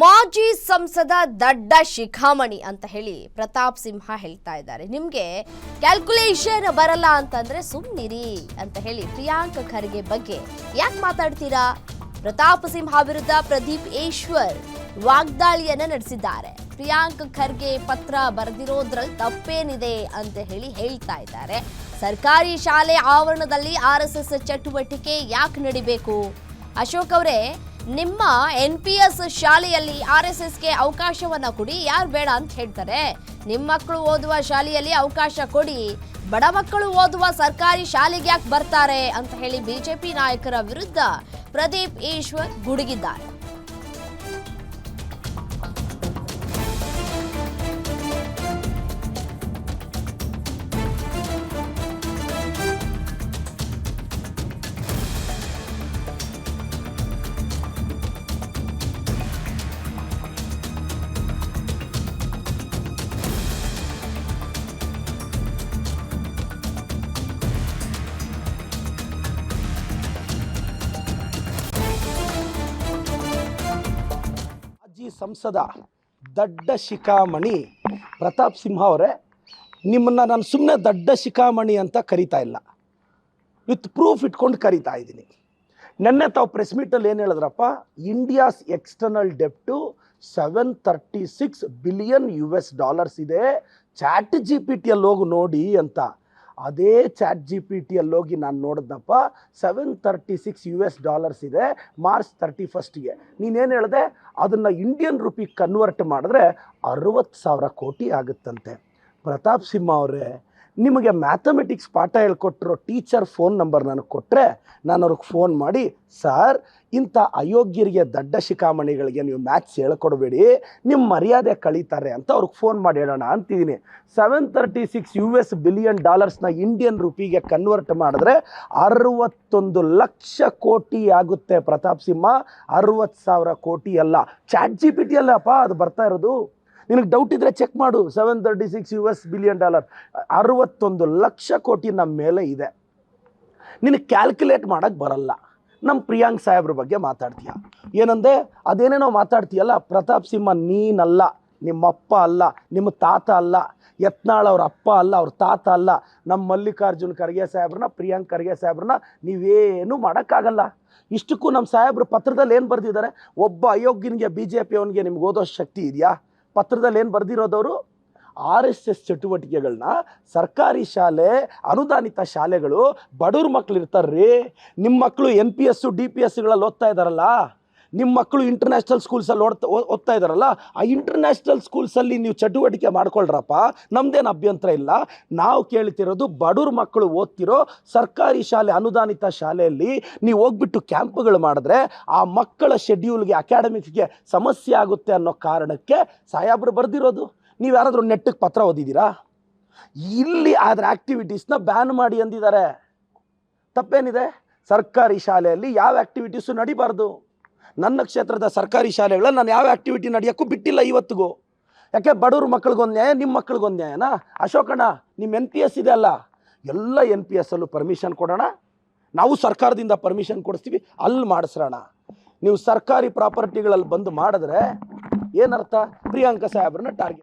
ಮಾಜಿ ಸಂಸದ ದಡ್ಡ ಶಿಖಾಮಣಿ ಅಂತ ಹೇಳಿ ಪ್ರತಾಪ್ ಸಿಂಹ ಹೇಳ್ತಾ ಇದ್ದಾರೆ. ನಿಮಗೆ ಕ್ಯಾಲ್ಕುಲೇಷನ್ ಬರಲ್ಲ ಅಂತಂದ್ರೆ ಸುಮ್ಮನಿರಿ ಅಂತ ಹೇಳಿ ಪ್ರಿಯಾಂಕ್ ಖರ್ಗೆ ಬಗ್ಗೆ ಯಾಕೆ ಮಾತಾಡ್ತೀರಾ? ಪ್ರತಾಪ್ ಸಿಂಹ ವಿರುದ್ಧ ಪ್ರದೀಪ್ ಈಶ್ವರ್ ವಾಗ್ದಾಳಿಯನ್ನ ನಡೆಸಿದ್ದಾರೆ. ಪ್ರಿಯಾಂಕ್ ಖರ್ಗೆ ಪತ್ರ ಬರೆದಿರೋದ್ರಲ್ಲಿ ತಪ್ಪೇನಿದೆ ಅಂತ ಹೇಳಿ ಹೇಳ್ತಾ ಇದ್ದಾರೆ. ಸರ್ಕಾರಿ ಶಾಲೆ ಆವರಣದಲ್ಲಿ ಆರ್ಎಸ್ಎಸ್ ಚಟುವಟಿಕೆ ಯಾಕೆ ನಡಿಬೇಕು? ಅಶೋಕ್ ಅವರೇ, ನಿಮ್ಮ NPS ಶಾಲೆಯಲ್ಲಿ RSSಗೆ ಅವಕಾಶವನ್ನ ಕೊಡಿ, ಯಾರು ಬೇಡ ಅಂತ ಹೇಳ್ತಾರೆ? ನಿಮ್ಮ ಮಕ್ಕಳು ಓದುವ ಶಾಲೆಯಲ್ಲಿ ಅವಕಾಶ ಕೊಡಿ, ಬಡ ಮಕ್ಕಳು ಓದುವ ಸರ್ಕಾರಿ ಶಾಲೆಗೆ ಯಾಕೆ ಬರ್ತಾರೆ ಅಂತ ಹೇಳಿ ಬಿಜೆಪಿ ನಾಯಕರ ವಿರುದ್ಧ ಪ್ರದೀಪ್ ಈಶ್ವರ್ ಗುಡುಗಿದ್ದಾರೆ. ಸಂಸದ ದಡ್ಡ ಶಿಖಾಮಣಿ ಪ್ರತಾಪ್ ಸಿಂಹ ಅವರೇ, ನಿಮ್ಮನ್ನು ನಾನು ಸುಮ್ಮನೆ ದಡ್ಡ ಶಿಖಾಮಣಿ ಅಂತ ಕರಿತಾ ಇಲ್ಲ, ವಿತ್ ಪ್ರೂಫ್ ಇಟ್ಕೊಂಡು ಕರಿತಾ ಇದ್ದೀನಿ. ನೆನ್ನೆ ತಾವು ಪ್ರೆಸ್ ಮೀಟಲ್ಲಿ ಏನು ಹೇಳಿದ್ರಪ್ಪ, ಇಂಡಿಯಾಸ್ ಎಕ್ಸ್ಟರ್ನಲ್ ಡೆಪ್ಟು $736 ಬಿಲಿಯನ್ ಇದೆ, ಚಾಟ್ GPT ಹೋಗಿ ನೋಡಿ ಅಂತ. ಅದೇ ಚಾಟ್ GPT ಹೋಗಿ ನಾನು ನೋಡಿದ್ನಪ್ಪ, $736 ಇದೆ ಮಾರ್ಚ್ 31ಗೆ. ನೀನೇನು ಹೇಳಿದೆ, ಅದನ್ನು ಇಂಡಿಯನ್ ರುಪಿ ಕನ್ವರ್ಟ್ ಮಾಡಿದ್ರೆ 60,000 ಕೋಟಿ ಆಗುತ್ತಂತೆ. ಪ್ರತಾಪ್ ಸಿಂಹ ಅವರೇ, ನಿಮಗೆ ಮ್ಯಾಥಮೆಟಿಕ್ಸ್ ಪಾಠ ಹೇಳ್ಕೊಟ್ಟಿರೋ ಟೀಚರ್ ಫೋನ್ ನಂಬರ್ ನನಗೆ ಕೊಟ್ಟರೆ ನಾನು ಅವ್ರಿಗೆ ಫೋನ್ ಮಾಡಿ, ಸರ್ ಇಂಥ ಅಯೋಗ್ಯರಿಗೆ ದಡ್ಡ ಶಿಖಾಮಣಿಗಳಿಗೆ ನೀವು ಮ್ಯಾಥ್ಸ್ ಹೇಳ್ಕೊಡ್ಬೇಡಿ, ನಿಮ್ಮ ಮರ್ಯಾದೆ ಕಳೀತಾರೆ ಅಂತ ಅವ್ರಿಗೆ ಫೋನ್ ಮಾಡಿ ಹೇಳೋಣ ಅಂತಿದ್ದೀನಿ. $736 ಬಿಲಿಯನ್ ಇಂಡಿಯನ್ ರುಪಿಗೆ ಕನ್ವರ್ಟ್ ಮಾಡಿದ್ರೆ 61 ಲಕ್ಷ ಕೋಟಿ ಆಗುತ್ತೆ ಪ್ರತಾಪ್ ಸಿಂಹ, 60,000 ಕೋಟಿ ಅಲ್ಲ. ಚಾಟ್ GPT ಅಲ್ಲಪ್ಪ ಅದು ಬರ್ತಾ ಇರೋದು. ನಿನಗೆ ಡೌಟ್ ಇದ್ದರೆ ಚೆಕ್ ಮಾಡು. $736 ಬಿಲಿಯನ್, 61 ಲಕ್ಷ ಕೋಟಿ ನಮ್ಮ ಮೇಲೆ ಇದೆ. ನಿನಗೆ ಕ್ಯಾಲ್ಕುಲೇಟ್ ಮಾಡೋಕ್ಕೆ ಬರಲ್ಲ. ನಮ್ಮ ಪ್ರಿಯಾಂಕ್ ಸಾಹೇಬ್ರ ಬಗ್ಗೆ ಮಾತಾಡ್ತೀಯ, ಏನಂದೆ ಅದೇನೇನೋ ಮಾತಾಡ್ತೀಯಲ್ಲ. ಪ್ರತಾಪ್ ಸಿಂಹ ನೀನಲ್ಲ, ನಿಮ್ಮಪ್ಪ ಅಲ್ಲ, ನಿಮ್ಮ ತಾತ ಅಲ್ಲ, ಯತ್ನಾಳ್ ಅವ್ರ ಅಪ್ಪ ಅಲ್ಲ, ಅವ್ರ ತಾತ ಅಲ್ಲ. ನಮ್ಮ ಮಲ್ಲಿಕಾರ್ಜುನ್ ಖರ್ಗೆ ಸಾಹೇಬ್ರನ್ನ, ಪ್ರಿಯಾಂಕ್ ಖರ್ಗೆ ಸಾಹೇಬ್ರನ್ನ ನೀವೇನೂ ಮಾಡೋಕ್ಕಾಗಲ್ಲ. ಇಷ್ಟಕ್ಕೂ ನಮ್ಮ ಸಾಹೇಬ್ರು ಪತ್ರದಲ್ಲಿ ಏನು ಬರೆದಿದ್ದಾರೆ? ಒಬ್ಬ ಅಯೋಗ್ಯನಿಗೆ BJP ಅವನಿಗೆ ನಿಮ್ಗೆ ಓದೋ ಶಕ್ತಿ ಇದೆಯಾ? ಪತ್ರದಲ್ಲಿ ಏನು ಬರೆದಿರೋದವರು, RSS ಚಟುವಟಿಕೆಗಳನ್ನ ಸರ್ಕಾರಿ ಶಾಲೆ, ಅನುದಾನಿತ ಶಾಲೆಗಳು, ಬಡವ್ರ ಮಕ್ಳು ಇರ್ತಾರ್ರಿ. ನಿಮ್ಮ ಮಕ್ಕಳು NPS DPSಗಳಲ್ಲಿ ಓದ್ತಾ ಇದ್ದಾರಲ್ಲ, ನಿಮ್ಮ ಮಕ್ಕಳು ಇಂಟರ್ನ್ಯಾಷನಲ್ ಸ್ಕೂಲ್ಸಲ್ಲಿ ಓದ್ತಾ ಇದ್ದಾರಲ್ಲ, ಆ ಇಂಟರ್ನ್ಯಾಷನಲ್ ಸ್ಕೂಲ್ಸಲ್ಲಿ ನೀವು ಚಟುವಟಿಕೆ ಮಾಡ್ಕೊಳ್ರಪ್ಪ, ನಮ್ಮದೇನು ಅಭ್ಯಂತರ ಇಲ್ಲ. ನಾವು ಕೇಳ್ತಿರೋದು ಬಡವ್ರ ಮಕ್ಕಳು ಓದ್ತಿರೋ ಸರ್ಕಾರಿ ಶಾಲೆ, ಅನುದಾನಿತ ಶಾಲೆಯಲ್ಲಿ ನೀವು ಹೋಗ್ಬಿಟ್ಟು ಕ್ಯಾಂಪ್ಗಳು ಮಾಡಿದ್ರೆ ಆ ಮಕ್ಕಳ ಶೆಡ್ಯೂಲ್ಗೆ, ಅಕಾಡೆಮಿಕ್ಸ್ಗೆ ಸಮಸ್ಯೆ ಆಗುತ್ತೆ ಅನ್ನೋ ಕಾರಣಕ್ಕೆ ಸಾಹೇಬ್ರು ಬರೆದಿರೋದು. ನೀವು ಯಾರಾದರೂ ನೆಟ್ಟಿಗೆ ಪತ್ರ ಓದಿದ್ದೀರಾ? ಇಲ್ಲಿ ಅದರ ಆ್ಯಕ್ಟಿವಿಟೀಸ್ನ ಬ್ಯಾನ್ ಮಾಡಿ ಅಂದಿದ್ದಾರೆ. ತಪ್ಪೇನಿದೆ? ಸರ್ಕಾರಿ ಶಾಲೆಯಲ್ಲಿ ಯಾವ ಆ್ಯಕ್ಟಿವಿಟೀಸು ನಡಿಬಾರ್ದು. ನನ್ನ ಕ್ಷೇತ್ರದ ಸರ್ಕಾರಿ ಶಾಲೆಗಳಲ್ಲಿ ನಾನು ಯಾವ ಆ್ಯಕ್ಟಿವಿಟಿ ನಡೆಯೋಕ್ಕೂ ಬಿಟ್ಟಿಲ್ಲ ಇವತ್ತಿಗೂ. ಯಾಕೆ? ಬಡವ್ರ ಮಕ್ಳಿಗೊಂದು ನ್ಯಾಯ, ನಿಮ್ಮ ಮಕ್ಳಿಗೊಂದು ನ್ಯಾಯನಾ? ಅಶೋಕಣ್ಣ, ನಿಮ್ಮ NPS ಇದೆ ಅಲ್ಲ, ಎಲ್ಲ NPSಲ್ಲೂ ಪರ್ಮಿಷನ್ ಕೊಡೋಣ, ನಾವು ಸರ್ಕಾರದಿಂದ ಪರ್ಮಿಷನ್ ಕೊಡಿಸ್ತೀವಿ, ಅಲ್ಲಿ ಮಾಡಿಸ್ರೋಣ. ನೀವು ಸರ್ಕಾರಿ ಪ್ರಾಪರ್ಟಿಗಳಲ್ಲಿ ಬಂದು ಮಾಡಿದ್ರೆ ಏನರ್ಥ? ಪ್ರಿಯಾಂಕ ಸಾಹೇಬ್ರನ್ನ ಟಾರ್ಗೆಟ್